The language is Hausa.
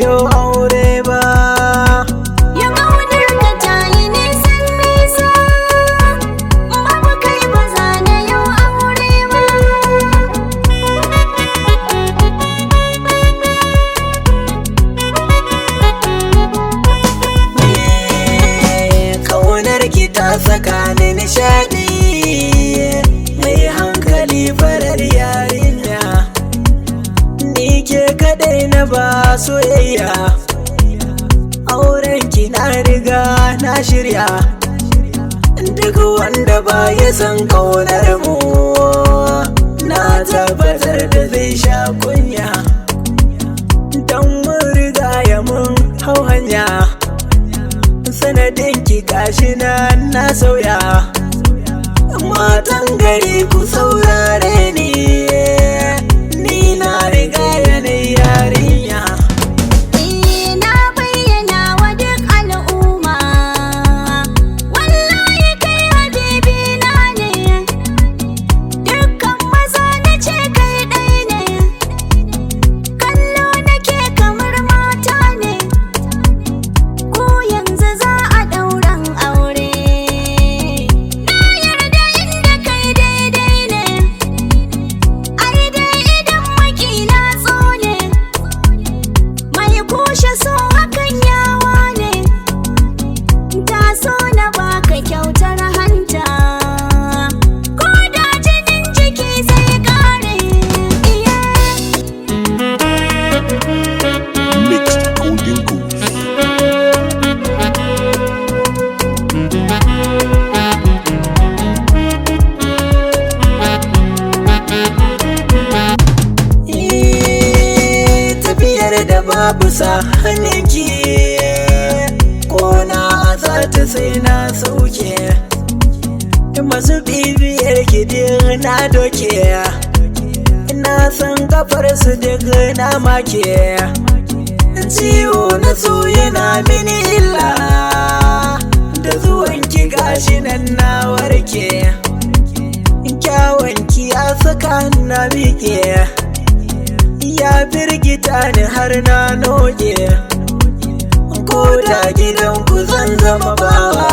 yo aure ba. Ya ƙaunar ka ta yi nisan nisa, babu kai ba za na yo aure ba. Ƙaunar ki ta saka ni nishaɗi, mai hankali farar yarinya. Ni ke kaɗai na ba soyayya, auren ki na riga na shirya. Duk wanda ba ya san ƙaunar mu, na tabbatar da zai sha kunya. Dan mun riga ya mun hau hanya, sanadin ki gashi na sauya. Matan gari ku saurare ni, ni na riga yanayi yarinya. Na bayyana wa duk al'umma, wallahi kai habibi na ne. Dukkan maza na ce kai ɗai ne, kallo nake kamar mata ne. Ko yanzu za a ɗauran aure, na yarda inda kai daidai ne. Ai dai idan makina tsone, mai kushe so hakan yawa ne. Ta so na baka kyautar hanta, ko da jinin jiki zai kare. Mixed Golden Goose. Tafiyar da babu sa hannunki, kona a zata sai na sauke. Masu bibiyar ki duk na doke, na san kafar su duk na make. Ciwo na so yana mini illa, da zuwan ki gashi nan na warke. Kyawun ki ya saka na miƙe, ya firgita ni har na noge. Ko da gidan ku zan zama bawa,